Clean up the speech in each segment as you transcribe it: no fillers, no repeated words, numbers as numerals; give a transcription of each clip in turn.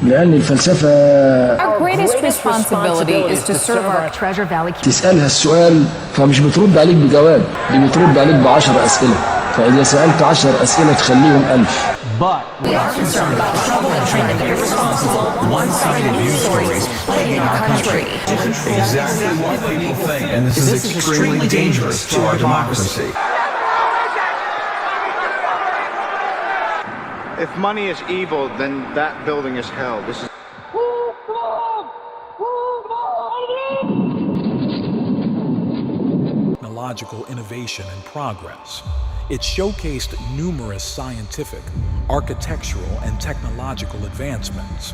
لأن الفلسفة تسألها السؤال فمش بترد عليك بجواب، دي بترد عليك ب10 أسئلة، فإذا سألت 10 أسئلة تخليهم 1000. But we are concerned about trouble and treatment of irresponsible, one-sided news stories plaguing our country. Exactly what people think, and this is extremely dangerous to our democracy. If money is evil, then that building is hell. This is technological innovation and progress. It showcased numerous scientific, architectural, and technological advancements.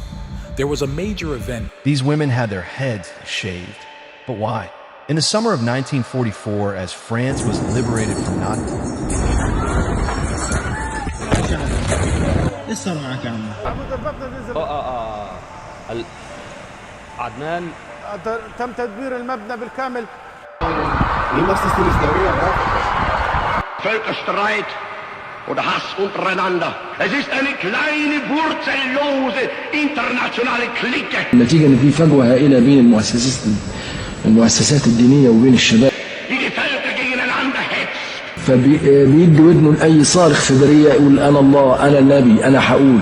There was a major event. These women had their heads shaved. But why? In the summer of 1944, as France was liberated from Nazi... عدنان تم تدمير المبنى بالكامل. Völkerstreit oder Hass untereinander. Es ist eine kleine, wurzellose, internationale Clique. النتيجة إن في فجوة هائلة بين المؤسسات الدينية وبين الشباب. Die die Völker gegeneinander hetzt. فبيدي ودنه لأي صارخ في برية يقول أنا الله، أنا النبي، أنا هقول.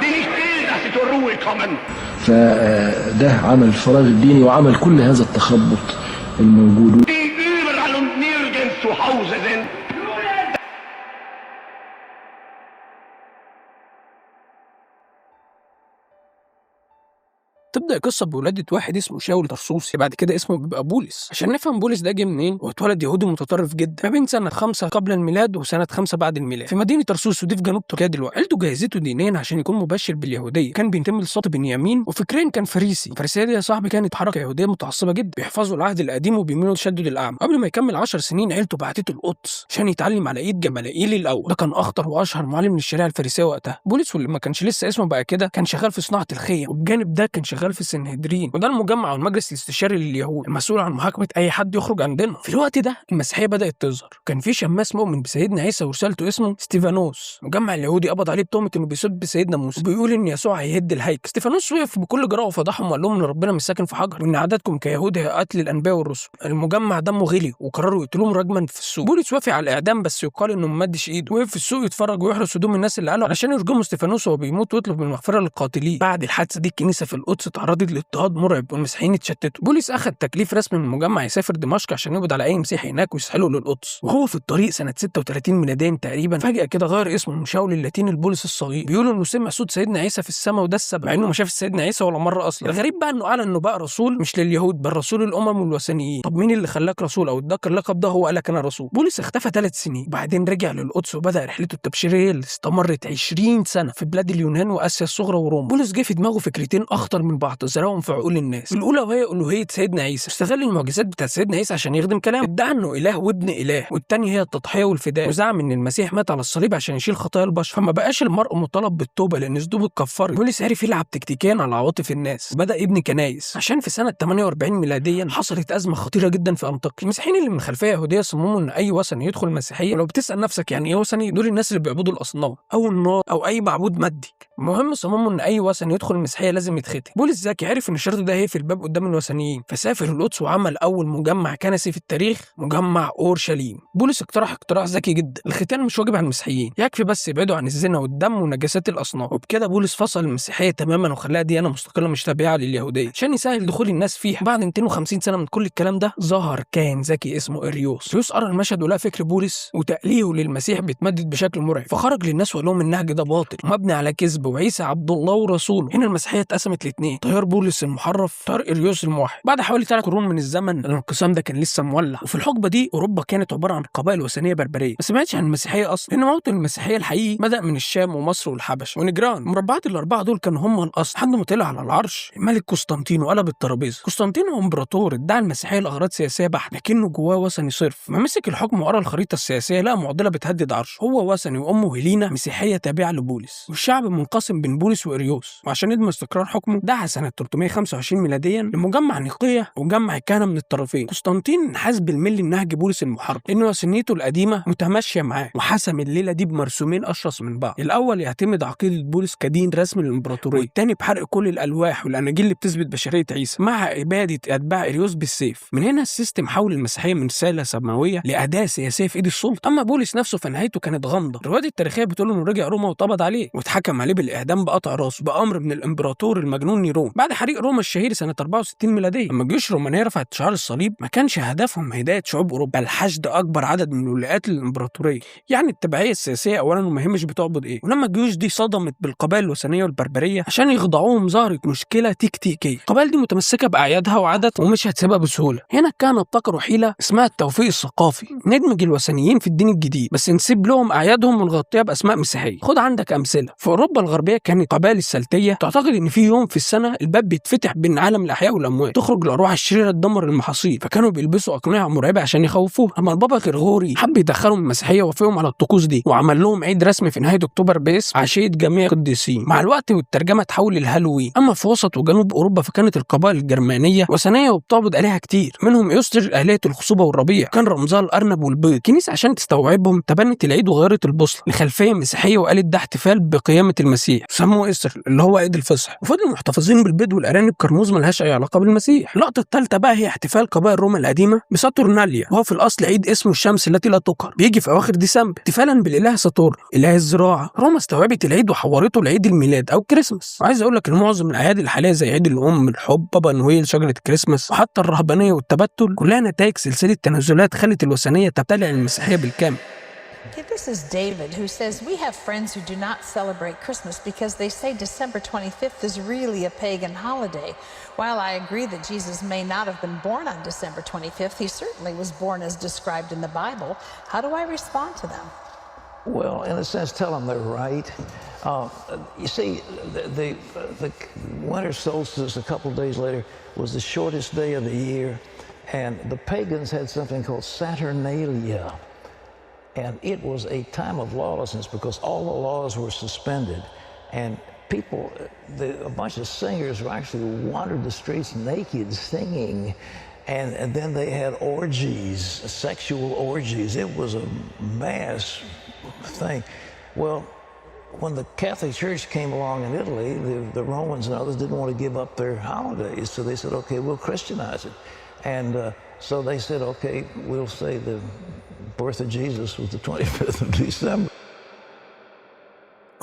Die nicht will, dass sie zur Ruhe kommen. فده عمل الفراغ الديني وعمل كل هذا التخبط الموجود. Die überall und nirgends zu Hause sind. تبدأ القصة بولادة واحد اسمه شاول طرسوسي، بعد كده اسمه بيبقى بولس. عشان نفهم بولس ده جه منين، هو اتولد يهودي متطرف جدا ما بين سنة 5 قبل الميلاد وسنة 5 بعد الميلاد في مدينة طرسوس، ودي في جنوب تركيا دلوقتي. عيلته جهزته دينيا عشان يكون مبشر باليهودية، كان بينتمي لسبط بنيامين، وفكريا كان فريسي. الفريسية دي يا صاحبي كانت حركة يهودية متعصبة جدا، بيحفظوا العهد القديم وبيميلوا لتشدد الأعمى. قبل ما يكمل 10 سنين عيلته بعتته القدس عشان يتعلم على ايد جمالائيل الأول، ده كان أخطر وأشهر معلم للشريعة الفريسية وقتها. بولس واللي ما كانش لسه اسمه بقى كده كان شغال في صناعة الخيم، وبجانب ده كان شغال في السنهدرين، وده المجمع والمجلس الاستشاري لليهود المسؤول عن محاكمة أي حد يخرج عن دينهم. في الوقت ده المسيحية بدأت تظهر، كان في شماس مؤمن بسيدنا عيسى ورسالته اسمه ستيفانوس. مجمع اليهودي قبض عليه بتهمة إنه بيسب بسيدنا موسى وبيقول إن يسوع هيهد الهيكل. ستيفانوس وقف بكل جراءة وفضحهم وقال لهم إن ربنا مش ساكن في حجر، وإن عاداتكم كيهود هي قتل الأنبياء والرسل. المجمع دمه غلي وقرروا يقتلوهم رجما في السوق. بولس وافق على الإعدام، بس يقال إنه ما مدش إيده، وقف في السوق يتفرج ويحرس هدوم الناس اللي قالوا علشان يرجموا ستيفانوس وهو بيموت، ويطلب المغفرة للقاتلين. بعد الحادثة دي الكنيسة في القدس تعرضت لاضطهاد مرعب والمسيحيين اتشتتوا. بولس أخذ تكليف رسمي من المجمع يسافر دمشق عشان يقبض على أي مسيحي هناك ويسحله للقدس. وهو في الطريق سنة 36 ميلاديا تقريبا فجأة كده غير اسمه من شاول اللاتيني لبولس الصغير. بيقولوا إنه سمع صوت سيدنا عيسى في السماء، وده السبب، مع إنه ما شاف سيدنا عيسى ولا مرة أصلا. الغريب بقى إنه أعلن إنه بقى رسول مش لليهود بل رسول الأمم والوثنيين. طب مين اللي خلاك رسول أو اداك اللقب ده؟ هو قالك أنا رسول. بولس اختفى 3 سنين وبعدين رجع للقدس وبدأ رحلته التبشيرية اللي استمرت 20 سنة في بلاد اليونان وآسيا الصغرى وروما. بولس جه في دماغه فكرتين أخطر من بعض زرعهم في عقول الناس. الأولى وهي ألوهية سيدنا عيسى، استغل المعجزات بتاعت سيدنا عيسى عشان يخدم كلامه، ادعى انه اله وابن اله. والتاني هي التضحيه والفداء، وزعم ان المسيح مات على الصليب عشان يشيل خطايا البشر، فما بقاش المرء مطالب بالتوبه لان ذنوبه اتكفرت. بولس عرف يلعب تكتيكيا على عواطف الناس وبدا يبني كنايس. عشان في سنه 48 ميلاديا حصلت ازمه خطيره جدا في انطاكيا. المسيحيين اللي من خلفيه يهوديه صمموا ان اي وثني يدخل المسيحيه، ولو بتسال نفسك يعني ايه وثني، دول الناس اللي بيعبدوا الاصنام او النار او اي معبود مادي. المهم صمموا ان اي وثني يدخل المسيحيه لازم يتختم. بولس ذكي عرف ان الشرط ده هيقفل الباب قدام الوثنيين، فسافر القدس وعمل اول مجمع كنسي في التاريخ، مجمع اورشليم. بولس اقترح اقتراح ذكي جدا، الختان مش واجب على المسيحيين، يكفي بس يبعدوا عن الزنا والدم ونجاسات الاصنام. وبكده بولس فصل المسيحيه تماما وخلاها ديانه مستقله مش تابعه لليهوديه عشان يسهل دخول الناس فيها. بعد 250 سنه من كل الكلام ده ظهر كاهن ذكي اسمه اريوس قرا المشهد ولقى فكر بولس وتأليهه للمسيح بيتمدد بشكل مرعب، فخرج للناس وقال لهم النهج ده باطل ومبني على كذب، وعيسى عبد الله ورسوله. هنا المسيحيه اتقسمت لاثنين، تيار بولس المحرف، تيار اريوس الموحد. بعد حوالي 3 قرون من الزمن الانقسام ده كان لسه مولع، وفي الحقبه دي اوروبا كانت عباره عن قبائل وثنيه بربريه، بس ما سمعتش عن المسيحيه اصلا، لان موطن المسيحيه الحقيقي بدا من الشام ومصر والحبشه ونجران. المربعات الاربعه دول كانوا هم الاصل لحد ما طلع على العرش الملك قسطنطين وقلب الترابيزه. قسطنطين هو امبراطور ادعى المسيحيه لاغراض سياسيه بحته، لكنه جواه وثني صرف. ما مسك الحكم وقرا الخريطه السياسيه لقى معضله بتهدد عرشه، هو وثني وامه هيلينا مسيحيه تابعه لبولس، والشعب منقسم ينقسم بين بولس وإريوس، وعشان يضمن استقرار حكمه دعا سنة 325 ميلاديا لمجمع نيقية وجمع الكهنة من الطرفين. قسطنطين حاس بالملي نهج بولس المحرم لأن وثنيته القديمة متماشية معاه، وحسم الليلة دي بمرسومين أشرس من بعض. الأول يعتمد عقيدة بولس كدين رسمي للإمبراطورية، والتاني بحرق كل الألواح والأناجيل اللي بتثبت بشرية عيسى مع إبادة أتباع إريوس بالسيف. من هنا السيستم حول المسيحية من رسالة سماوية لأداة سياسية في إيد السلطة. أما بولس نفسه فنهايته كانت غامضة. الروايات التاريخية بتقول إنه رجع روما واتقبض عليه واتحكم عليه بالإعدام بقطع راسه بأمر من الإمبراطور المجنون نيرون بعد حريق روما الشهير سنة 64 ميلادية. لما الجيوش الرومانية رفعت شعار الصليب ما كانش هدفهم هداية شعوب أوروبا بل حشد أكبر عدد من الولايات للإمبراطورية، يعني التبعية السياسية أولا وما يهمش بتعبد إيه. ولما الجيوش دي صدمت بالقبائل الوثنية والبربرية عشان يخضعوهم ظهرت مشكلة تكتيكية. القبائل دي متمسكة بأعيادها وعاداتها ومش هتسيبها بسهولة. هنا الكهنة ابتكروا حيلة اسمها التوفيق الثقافي، ندمج الوثنيين في الدين الجديد بس نسيب لهم أعيادهم ونغطيها بأسماء مسيحية. خد عندك أمثلة. في أوروبا الغربية كانت القبائل السلتية تعتقد إن في يوم في السنة الباب بيتفتح بين عالم الأحياء والأموات، تخرج الأرواح الشريرة تدمر المحاصيل، فكانوا بيلبسوا أقنعة مرعبة عشان يخوفوها. أما البابا غرغوري حب يدخلهم المسيحية ووافقهم على الطقوس دي وعمل لهم عيد رسمي في نهاية أكتوبر باسم عشية جميع القديسين. مع الوقت والترجمة تحول للهالوين. أما في وسط وجنوب أوروبا فكانت القبائل الجرمانية وثنية وبتعبد آلهة كتير، منهم يستر آلهة الخصوبة والربيع كان رمزها الأرنب والبيض. الكنيسة عشان تستوعبهم تبنت العيد وغيرت البوصلة لخلفية مسيحية وقالت ده احتفال بقيامة المسيح، سموه إستر اللي هو عيد الفصح، وفضلوا محتفظين بالبيض والأرانب كرموز ملهاش أي علاقة بالمسيح. اللقطة الثالثة بقى هي احتفال قبائل روما القديمة بساتورناليا، وهو في الأصل عيد اسمه الشمس التي لا تقهر، بيجي في أواخر ديسمبر احتفالا بالإله ساتورن إله الزراعة. روما استوعبت العيد وحورته لعيد الميلاد أو كريسماس. وعايز أقول لك إن معظم الأعياد الحالية زي عيد الأم، الحب، بابا نويل، شجرة الكريسماس، وحتى الرهبانية والتبتل كلها نتائج سلسلة تنازلات خلت الوثنية تبتلع المسيحية بالكامل. Okay, this is David who says, we have friends who do not celebrate Christmas because they say December 25th is really a pagan holiday. While I agree that Jesus may not have been born on December 25th, he certainly was born as described in the Bible. How do I respond to them? Well, in a sense, tell them they're right. You see, the winter solstice a couple of days later was the shortest day of the year, and the pagans had something called Saturnalia. And it was a time of lawlessness because all the laws were suspended, and people, a bunch of singers actually wandered the streets naked singing, and then they had orgies, sexual orgies. It was a mass thing. Well, when the Catholic Church came along in Italy, the Romans and others didn't want to give up their holidays, so they said, okay, we'll Christianize it. And so they said, okay, we'll say the birth of Jesus was the 25th of December.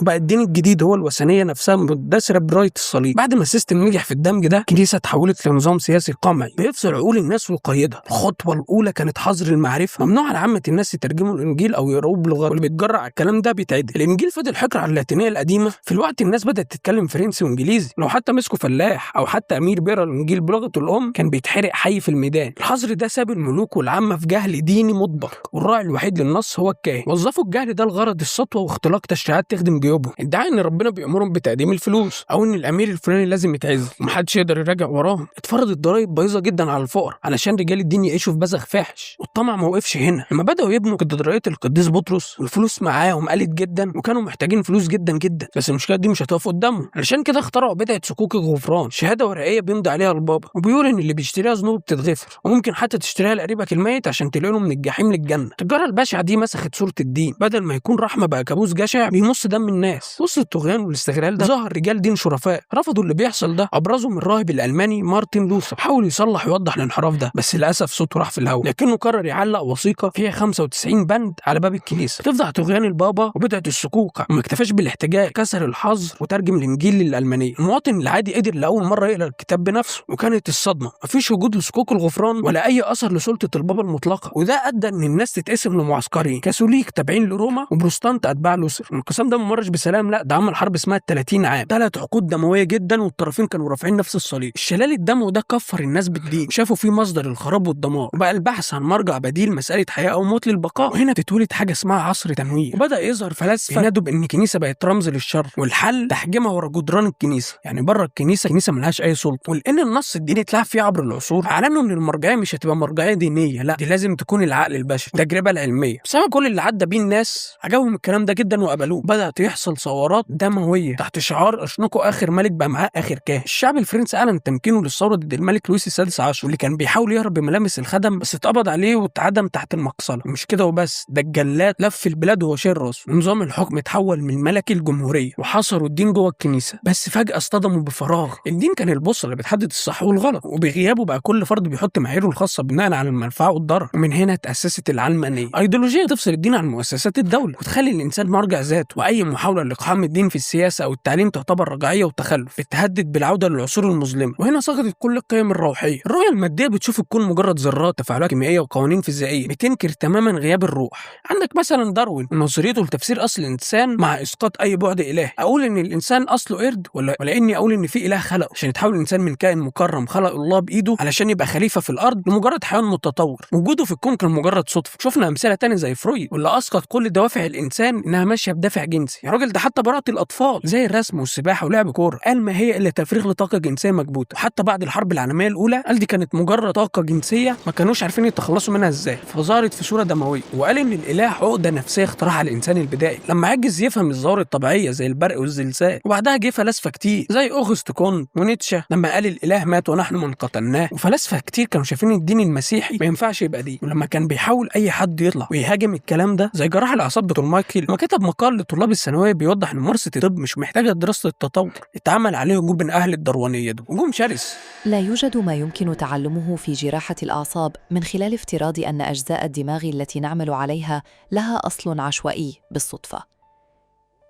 وبقى الدين الجديد هو الوثنية نفسها مندثرة براية الصليب. بعد ما السيستم نجح في الدمج ده الكنيسة تحولت لنظام سياسي قمعي بيفصل عقول الناس ويقيدها. الخطوة الأولى كانت حظر المعرفة، ممنوع على عامة الناس يترجموا الإنجيل أو يقروه بلغة، واللي بيتجرأ على الكلام ده بيتعدل. الإنجيل فضل حكر على اللاتينية القديمة، في الوقت الناس بدأت تتكلم فرنسي وإنجليزي، لو حتى مسكوا فلاح أو حتى أمير بيقرا الإنجيل بلغته الأم كان بيتحرق حي في الميدان. الحظر ده ساب الملوك والعامة في جهل ديني مطبق، والراعي الوحيد للنص هو الكاهن. وظفوا الجهل ده لغرض السطوة واختلاق تشريعات تخدم جيوبهم، ادعى ان ربنا بيأمرهم بتقديم الفلوس او ان الامير الفلاني لازم يتعزل ومحدش يقدر يراجع وراهم. اتفرضت ضرائب بايظه جدا على الفقراء علشان رجال الدين يعيشوا في بذخ فاحش. والطمع ما وقفش هنا، لما بداوا يبنوا كاتدرائيه القديس بطرس والفلوس معاهم قلت جدا وكانوا محتاجين فلوس جدا جدا، بس المشكله دي مش هتقف قدامهم، علشان كده اخترعوا بدعه صكوك الغفران، شهاده ورقيه بيمضي عليها البابا وبيقول ان اللي بيشتريها ذنوب بتتغفر، وممكن حتى تشتريها لقريبك الميت عشان تنقله من الجحيم للجنه. التجاره البشعه دي مسخت صوره الدين، بدل ما يكون رحمه بقى كابوس جشع بيمص دم الناس. وسط الطغيان والاستغلال ده ظهر رجال دين شرفاء رفضوا اللي بيحصل ده، ابرزهم الراهب الالماني مارتن لوثر. حاول يصلح ويوضح الانحراف ده بس للاسف صوته راح في الهواء، لكنه قرر يعلق وثيقه فيها 95 بند على باب الكنيسه تفضح طغيان البابا وبدعه السكوك، وما اكتفاش بالاحتجاج، كسر الحظر وترجم الانجيل للالمانيه. المواطن العادي قدر لاول مره يقرا الكتاب بنفسه، وكانت الصدمه مفيش وجود لصكوك الغفران ولا اي اثر لسلطه البابا المطلقه، وده ادى ان الناس تتقسم لمعسكرين، كاثوليك تابعين لروما وبروتستانت اتباع لوثر. الانقسام ده ما مرش بسلام، لا ده عمل حرب اسمها 30 عام، 3 عقود دمويه جدا والطرفين كانوا رافعين نفس الصليب. الشلال الدموي ده كفر الناس بالدين، شافوا فيه مصدر الخراب والدمار، وبقى البحث عن مرجع بديل مساله حياه او موت للبقاء. وهنا تتولد حاجه اسمها عصر تنوير، وبدا يظهر فلاسفه ينادوا بان الكنيسه بقت رمز للشر، والحل تحجيمها ورا جدران الكنيسه، يعني بره الكنيسه ملهاش اي سلطه. ولان النص الديني اتلعب فيه عبر العصور اعلنوا ان المرجعيه مش هتبقى مرجعيه دينيه، لا دي لازم تكون العقل البشري، التجربه العلميه. بسبب كل اللي عدى بيه الناس عجبهم الكلام ده جدا وقبلوه، بدات ويحصل ثورات دمويه تحت شعار اشنقوا اخر ملك بقى معاه اخر كاهن. الشعب الفرنسي اعلن تمكينه للثوره ضد الملك لويس السادس عشر، واللي كان بيحاول يهرب بملامس الخدم بس اتقبض عليه واتعدم تحت المقصله. مش كده وبس، ده الجلاد لف البلاد وهو شايل راسه. ونظام الحكم اتحول من ملكي لجمهوريه، وحصروا الدين جوه الكنيسه. بس فجاه اصطدموا بفراغ. الدين كان البوصله اللي بتحدد الصح والغلط، وبغيابه بقى كل فرد بيحط معاييره الخاصه بناء على المنفعه والضرر. ومن هنا تاسست العلمانيه، ايديولوجيه تفصل الدين عن مؤسسات الدوله وتخلي الانسان مرجع ذاته، واي محاوله لاقحام الدين في السياسه او التعليم تعتبر رجعيه وتخلف، بتهدد بالعوده للعصور المظلمه. وهنا سقطت كل القيم الروحيه. الرؤيه الماديه بتشوف الكون مجرد ذرات، تفاعلات كيميائيه وقوانين فيزيائيه، بتنكر تماما غياب الروح. عندك مثلا داروين ونظريته لتفسير اصل الانسان مع اسقاط اي بعد الهي. اقول ان الانسان اصله قرد ولا اني اقول ان في اله خلقه عشان يتحول الانسان من كائن مكرم خلق الله بايده علشان يبقى خليفه في الارض لمجرد حيوان متطور. وجوده في الكون كان مجرد صدفه. شفنا امثله تانية زي فرويد واللي اسقط كل دوافع الانسان انها ماشيه بدافع جنسي. يا راجل ده حتى براءه الاطفال زي الرسم والسباحه ولعب كوره قال ما هي الا تفريغ لطاقه جنسيه مكبوته. وحتى بعد الحرب العالميه الاولى قال دي كانت مجرد طاقه جنسيه ما كانوش عارفين يتخلصوا منها ازاي، فظهرت في صوره دمويه. وقال ان الاله عقده نفسيه اخترعها الانسان البدائي لما عجز يفهم الظواهر الطبيعيه زي البرق والزلزال. وبعدها جه فلاسفه كتير زي اوغست كونت ونيتشه لما قال الاله مات ونحن من قتلناه. وفلاسفه كتير كانوا شايفين الدين المسيحي ما ينفعش يبقى دين. ولما كان بيحاول اي حد يطلع ويهاجم الكلام ده زي جراح الاعصاب دكتور مايكل لما كتب مقال لطلاب الثانويه بيوضح ان ممارسه الطب مش محتاجه دراسه التطور، اتعمل عليه هجوم من اهل الدروانيه ده، هجوم شرس. لا يوجد ما يمكن تعلمه في جراحه الاعصاب من خلال افتراض ان اجزاء الدماغ التي نعمل عليها لها اصل عشوائي بالصدفه.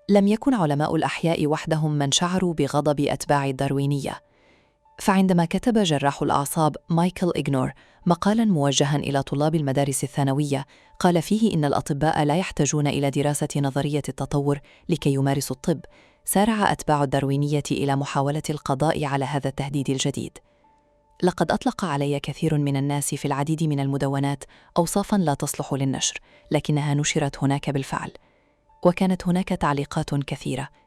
لم يكن علماء الأحياء وحدهم من شعروا بغضب أتباع الداروينية، فعندما كتب جراح الأعصاب مايكل إغنور مقالاً موجهاً إلى طلاب المدارس الثانوية قال فيه إن الأطباء لا يحتاجون إلى دراسة نظرية التطور لكي يمارسوا الطب، سارع أتباع الداروينية إلى محاولة القضاء على هذا التهديد الجديد. لقد أطلق علي كثير من الناس في العديد من المدونات أوصافاً لا تصلح للنشر، لكنها نشرت هناك بالفعل. وكانت هناك تعليقات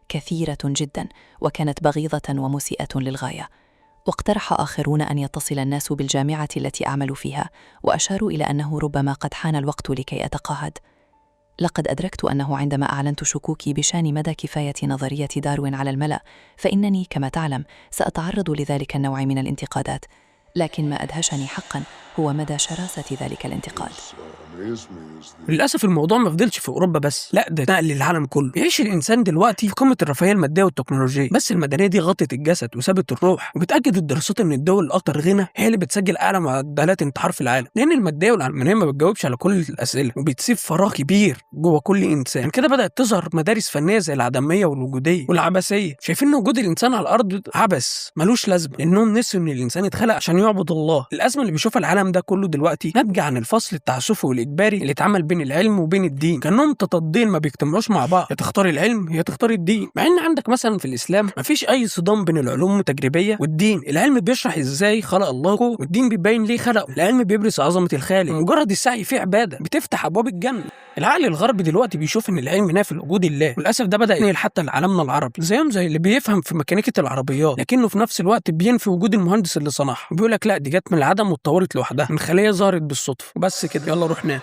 كثيرة جدا، وكانت بغيضة ومسيئة للغاية. واقترح آخرون أن يتصل الناس بالجامعة التي أعمل فيها، وأشاروا إلى أنه ربما قد حان الوقت لكي أتقاعد. لقد أدركت أنه عندما أعلنت شكوكي بشأن مدى كفاية نظرية داروين على الملأ فإنني كما تعلم سأتعرض لذلك النوع من الانتقادات، لكن ما أدهشني حقا هو مدى شراسة ذلك الانتقاد. للأسف الموضوع ما فضلش في أوروبا بس، لا ده نقل للعالم كله. يعيش الإنسان دلوقتي في قمة الرفاهية المادية والتكنولوجية، بس المدنية دي غطت الجسد وسابت الروح. وبتأكد الدراسات إن الدول الأكثر غنى هي اللي بتسجل أعلى معدلات انتحار في العالم، لأن المادية والعلمانية ما بتجاوبش على كل الأسئلة وبتسيب فراغ كبير جوه كل إنسان. كده بدأت تظهر مدارس فنية زي العدمية والوجودية والعبثية، شايفين إن وجود الإنسان على الأرض عبث ملوش لازمة، لأنهم نسوا إن الإنسان اتخلق عشان يعبد الله. الأزمة اللي بيشوفها العالم ده كله دلوقتي ناتجة عن الفصل التعسفي والإجباري اللي اتعمل بين العلم وبين الدين، كانهم متضادين ما بيجتمعوش مع بعض، يا تختار العلم يا تختار الدين. مع ان عندك مثلا في الاسلام مفيش اي صدام بين العلوم التجريبيه والدين. العلم بيشرح ازاي خلق الله والدين بيبين ليه خلقه. العلم بيبرز عظمه الخالق، مجرد السعي فيه عباده بتفتح ابواب الجنه. العقل الغربي دلوقتي بيشوف ان العلم نافي لوجود الله، وللاسف ده بدا ينقل حتى لعالمنا العربي، زيهم زي اللي بيفهم في ميكانيكه العربيات لكنه في نفس الوقت بينفي وجود المهندس اللي صنعها، وبيقول لك لا دي جت من العدم واتطورت لوحدها من خليه ظهرت بالصدفه وبس كده، يلا روح نام.